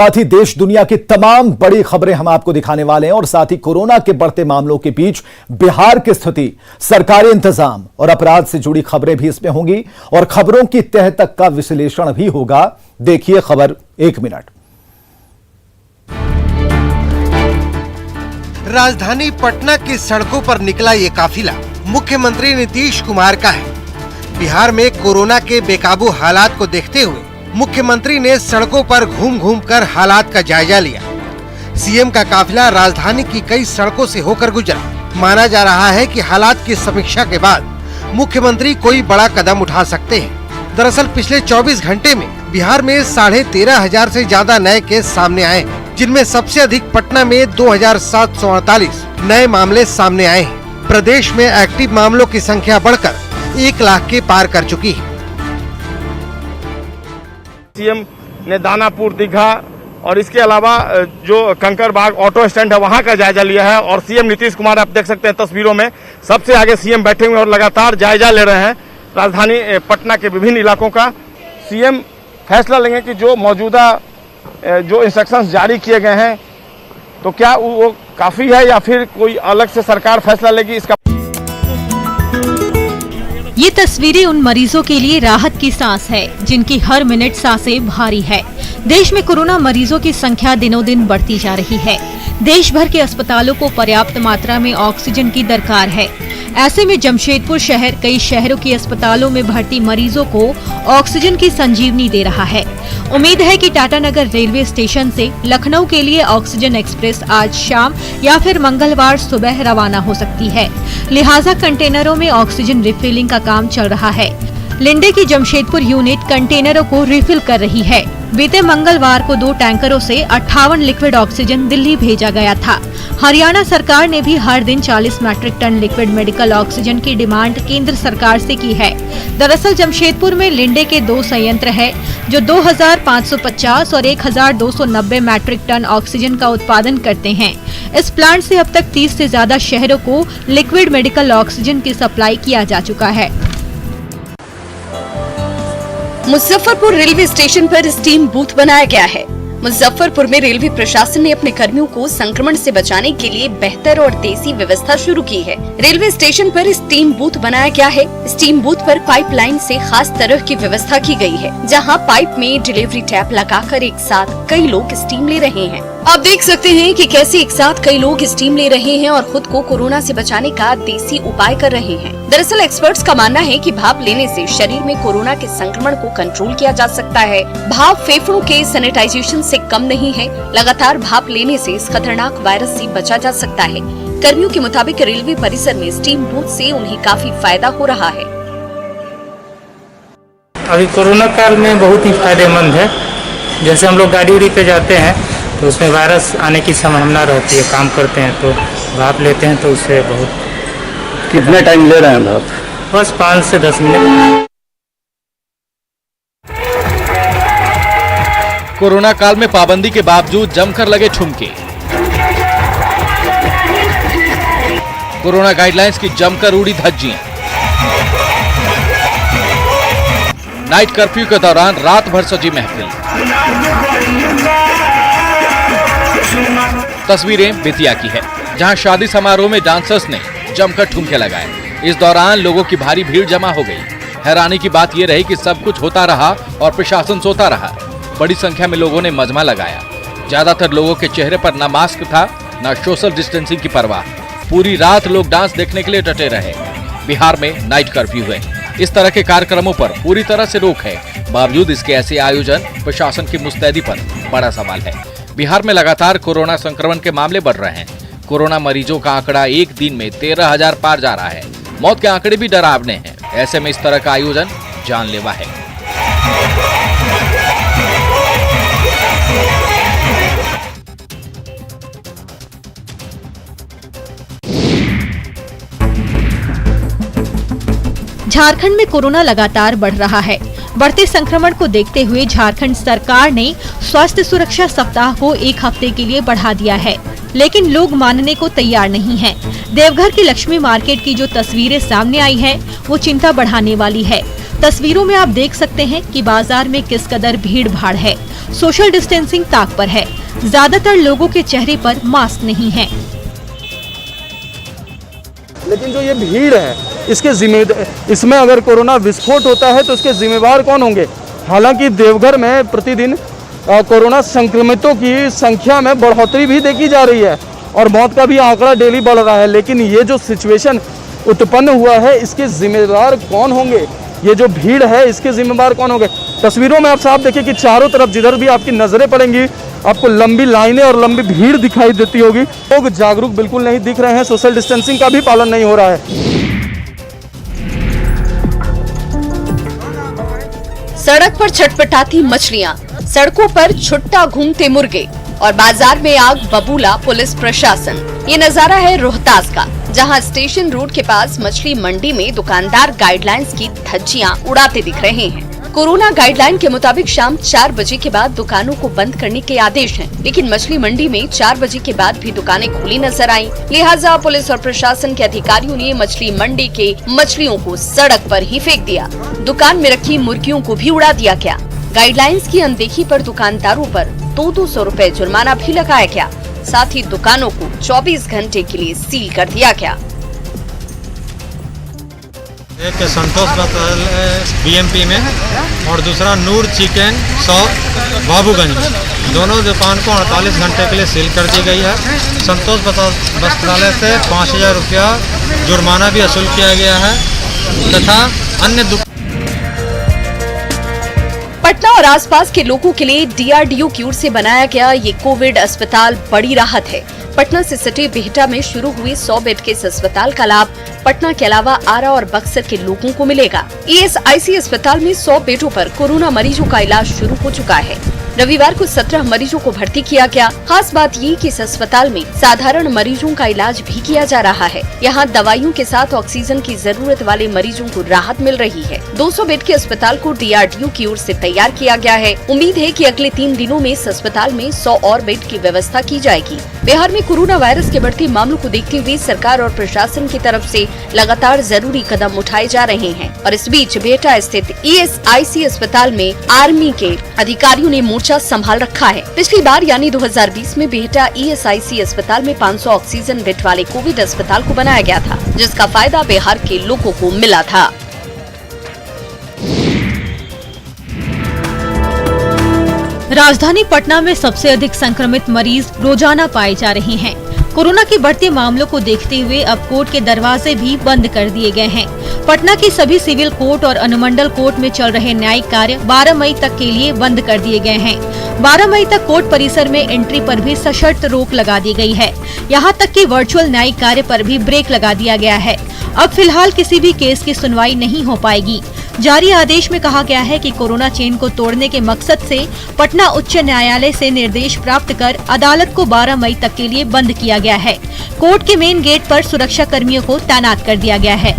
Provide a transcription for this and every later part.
साथ ही देश दुनिया की तमाम बड़ी खबरें हम आपको दिखाने वाले हैं और साथ ही कोरोना के बढ़ते मामलों के बीच बिहार की स्थिति, सरकारी इंतजाम और अपराध से जुड़ी खबरें भी इसमें होंगी और खबरों की तह तक का विश्लेषण भी होगा। देखिए खबर 1 मिनट। राजधानी पटना की सड़कों पर निकला ये काफिला मुख्यमंत्री नीतीश कुमार का है। बिहार में कोरोना के बेकाबू हालात को देखते हुए मुख्यमंत्री ने सड़कों पर घूम घूम कर हालात का जायजा लिया। सीएम का काफिला राजधानी की कई सड़कों से होकर गुजरा। माना जा रहा है कि हालात की समीक्षा के बाद मुख्यमंत्री कोई बड़ा कदम उठा सकते हैं। दरअसल पिछले 24 घंटे में बिहार में 13,500 से ज्यादा नए केस सामने आए, जिनमें सबसे अधिक पटना में 2,748 नए मामले सामने आए हैं। प्रदेश में एक्टिव मामलों की संख्या बढ़कर 1 लाख के पार कर चुकी है। सीएम ने दानापुर, दीघा और इसके अलावा जो कंकरबाग ऑटो स्टैंड है वहां का जायजा लिया है और सीएम नीतीश कुमार आप देख सकते हैं तस्वीरों में सबसे आगे सीएम बैठे हुए और लगातार जायजा ले रहे हैं राजधानी पटना के विभिन्न इलाकों का। सीएम फैसला लेंगे कि जो मौजूदा जो इंस्ट्रक्शंस जारी किए गए हैं तो क्या वो काफी है या फिर कोई अलग से सरकार फैसला लेगी, इसका। ये तस्वीरें उन मरीजों के लिए राहत की सांस है जिनकी हर मिनट सांसें भारी है। देश में कोरोना मरीजों की संख्या दिनों दिन बढ़ती जा रही है। देश भर के अस्पतालों को पर्याप्त मात्रा में ऑक्सीजन की दरकार है। ऐसे में जमशेदपुर शहर कई शहरों के अस्पतालों में भर्ती मरीजों को ऑक्सीजन की संजीवनी दे रहा है। उम्मीद है कि टाटानगर रेलवे स्टेशन से लखनऊ के लिए ऑक्सीजन एक्सप्रेस आज शाम या फिर मंगलवार सुबह रवाना हो सकती है। लिहाजा कंटेनरों में ऑक्सीजन रिफिलिंग का काम चल रहा है। लिंडे की जमशेदपुर यूनिट कंटेनरों को रिफिल कर रही है। बीते मंगलवार को 2 टैंकरों से 58 लिक्विड ऑक्सीजन दिल्ली भेजा गया था। हरियाणा सरकार ने भी हर दिन 40 metric ton liquid medical oxygen की डिमांड केंद्र सरकार से की है। दरअसल जमशेदपुर में लिंडे के 2 संयंत्र है जो 2,550 और 1,290 मैट्रिक टन ऑक्सीजन का उत्पादन करते हैं। इस प्लांट से अब तक 30 से ज्यादा शहरों को लिक्विड मेडिकल ऑक्सीजन की सप्लाई किया जा चुका है। मुजफ्फरपुर रेलवे स्टेशन पर स्टीम बूथ बनाया गया है। मुजफ्फरपुर में रेलवे प्रशासन ने अपने कर्मियों को संक्रमण से बचाने के लिए बेहतर और देसी व्यवस्था शुरू की है। रेलवे स्टेशन पर स्टीम बूथ बनाया गया है। स्टीम बूथ पर पाइपलाइन से खास तरह की व्यवस्था की गई है, जहां पाइप में डिलीवरी टैप लगाकर एक साथ कई लोग स्टीम ले रहे हैं। आप देख सकते हैं कि कैसे एक साथ कई लोग स्टीम ले रहे हैं और खुद को कोरोना से बचाने का देसी उपाय कर रहे हैं। दरअसल एक्सपर्ट्स का मानना है कि भाप लेने से शरीर में कोरोना के संक्रमण को कंट्रोल किया जा सकता है। भाप फेफड़ों के सैनिटाइजेशन से कम नहीं है। लगातार भाप लेने से इस खतरनाक वायरस से बचा जा सकता है। कर्मियों के मुताबिक रेलवे परिसर में स्टीम बूथ से उन्हें काफी फायदा हो रहा है। अभी कोरोना काल में बहुत ही फायदेमंद है। जैसे हम लोग गाड़ी पे जाते हैं तो उसमें वायरस आने की संभावना रहती है। काम करते हैं तो भाप लेते हैं तो उससे बहुत। कितने टाइम ले रहे हैं भाप? बस 5 से 10 मिनट। कोरोना काल में पाबंदी के बावजूद जमकर लगे ठुमके। कोरोना गाइडलाइंस की जमकर उड़ी धज्जियां। नाइट कर्फ्यू के दौरान रात भर सजी महफिल। तस्वीरें बेतिया की है, जहां शादी समारोह में डांसर्स ने जमकर ठुमके लगाए। इस दौरान लोगों की भारी भीड़ जमा हो गई। हैरानी की बात यह रही कि सब कुछ होता रहा और प्रशासन सोता रहा। बड़ी संख्या में लोगों ने मजमा लगाया। ज्यादातर लोगों के चेहरे पर न मास्क था न सोशल डिस्टेंसिंग की परवाह। पूरी रात लोग डांस देखने के लिए डटे रहे। बिहार में नाइट कर्फ्यू है। इस तरह के कार्यक्रमों पर पूरी तरह से रोक है। बावजूद इसके ऐसे आयोजन प्रशासन की मुस्तैदी पर बड़ा सवाल है। बिहार में लगातार कोरोना संक्रमण के मामले बढ़ रहे हैं। कोरोना मरीजों का आंकड़ा एक दिन में 13,000 पार जा रहा है। मौत के आंकड़े भी डरावने हैं। ऐसे में इस तरह का आयोजन जानलेवा है। झारखंड में कोरोना लगातार बढ़ रहा है। बढ़ते संक्रमण को देखते हुए झारखंड सरकार ने स्वास्थ्य सुरक्षा सप्ताह को 1 हफ्ते के लिए बढ़ा दिया है, लेकिन लोग मानने को तैयार नहीं हैं। देवघर की लक्ष्मी मार्केट की जो तस्वीरें सामने आई है वो चिंता बढ़ाने वाली है। तस्वीरों में आप देख सकते हैं कि बाजार में किस कदर भीड़ भाड़ है। सोशल डिस्टेंसिंग ताक पर है। ज्यादातर लोगों के चेहरे पर मास्क नहीं है। लेकिन जो ये भीड़ है, इसमें अगर कोरोना विस्फोट होता है तो इसके जिम्मेवार कौन होंगे? हालांकि देवघर में प्रतिदिन कोरोना संक्रमितों की संख्या में बढ़ोतरी भी देखी जा रही है और मौत का भी आंकड़ा डेली बढ़ रहा है, लेकिन ये जो सिचुएशन उत्पन्न हुआ है इसके जिम्मेदार कौन होंगे? ये जो भीड़ है इसके जिम्मेदार कौन होंगे? तस्वीरों में आप साफ देखिए कि चारों तरफ जिधर भी आपकी नजरें पड़ेंगी आपको लंबी लाइनें और लंबी भीड़ दिखाई देती होगी। लोग जागरूक बिल्कुल नहीं दिख रहे हैं, सोशल डिस्टेंसिंग का भी पालन नहीं हो रहा है। सड़क पर छटपटाती मछलियां, सड़कों पर छुट्टा घूमते मुर्गे और बाजार में आग बबूला पुलिस प्रशासन। ये नजारा है रोहतास का, जहां स्टेशन रोड के पास मछली मंडी में दुकानदार गाइडलाइंस की धज्जियां उड़ाते दिख रहे हैं। कोरोना गाइडलाइन के मुताबिक शाम 4 बजे के बाद दुकानों को बंद करने के आदेश हैं, लेकिन मछली मंडी में 4 बजे के बाद भी दुकानें खुली नजर आईं। लिहाजा पुलिस और प्रशासन के अधिकारियों ने मछली मंडी के मछलियों को सड़क पर ही फेंक दिया। दुकान में रखी मुर्गियों को भी उड़ा दिया गया। गाइडलाइंस की अनदेखी पर दुकानदारों पर 200 रुपए जुर्माना भी लगाया गया। साथ ही दुकानों को 24 घंटे के लिए सील कर दिया गया। एक संतोष बतल बीएमपी में और दूसरा नूर चिकन शॉप बाबूगंज में। दोनों दुकान को 48 घंटे के लिए सील कर दी गई है। संतोष वस्त्रालय से 5000 रुपया जुर्माना भी वसूल किया गया है तथा अन्य पटना और आसपास के लोगों के लिए डीआरडीओ की ओर से बनाया गया ये कोविड अस्पताल बड़ी राहत है। पटना से सटे बिहटा में शुरू हुए 100 बेड के इस अस्पताल का लाभ पटना के अलावा आरा और बक्सर के लोगों को मिलेगा। ईएसआईसी अस्पताल में 100 बेडों पर कोरोना मरीजों का इलाज शुरू हो चुका है। रविवार को 17 मरीजों को भर्ती किया गया। खास बात ये कि इस अस्पताल में साधारण मरीजों का इलाज भी किया जा रहा है। यहाँ दवाइयों के साथ ऑक्सीजन की जरूरत वाले मरीजों को राहत मिल रही है। 200 बेड के अस्पताल को डीआरडीओ की ओर से तैयार किया गया है। उम्मीद है कि अगले 3 दिनों में इस अस्पताल में 100 और बेड की व्यवस्था की जाएगी। बिहार में कोरोना वायरस के बढ़ते मामलों को देखते हुए सरकार और प्रशासन की तरफ से लगातार जरूरी कदम उठाए जा रहे हैं और इस बीच बिहटा स्थित ईएसआईसी अस्पताल में आर्मी के अधिकारियों ने मोर्चा संभाल रखा है। पिछली बार यानी 2020 में बिहटा ईएसआईसी अस्पताल में 500 ऑक्सीजन बेड वाले कोविड अस्पताल को बनाया गया था, जिसका फायदा बिहार के लोगों को मिला था। राजधानी पटना में सबसे अधिक संक्रमित मरीज रोजाना पाए जा रहे हैं। कोरोना के बढ़ते मामलों को देखते हुए अब कोर्ट के दरवाजे भी बंद कर दिए गए हैं। पटना के सभी सिविल कोर्ट और अनुमंडल कोर्ट में चल रहे न्यायिक कार्य 12 मई तक के लिए बंद कर दिए गए हैं। 12 मई तक कोर्ट परिसर में एंट्री पर भी सशर्त रोक लगा दी गई है। यहाँ तक कि वर्चुअल न्यायिक कार्य पर भी ब्रेक लगा दिया गया है। अब फिलहाल किसी भी केस की सुनवाई नहीं हो पाएगी। जारी आदेश में कहा गया है कि कोरोना चेन को तोड़ने के मकसद से पटना उच्च न्यायालय से निर्देश प्राप्त कर अदालत को 12 मई तक के लिए बंद किया गया है। कोर्ट के मेन गेट पर सुरक्षा कर्मियों को तैनात कर दिया गया है।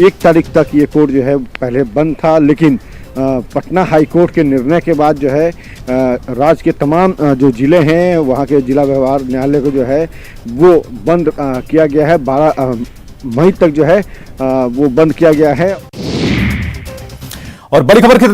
1 तारीख तक ये कोर्ट जो है पहले बंद था, लेकिन पटना हाई कोर्ट के निर्णय के बाद जो है राज्य के तमाम जो जिले हैं वहाँ के जिला व्यवहार न्यायालय को जो है वो बंद किया गया है। 12 मई तक जो है वो बंद किया गया है। और बड़ी खबर की तरफ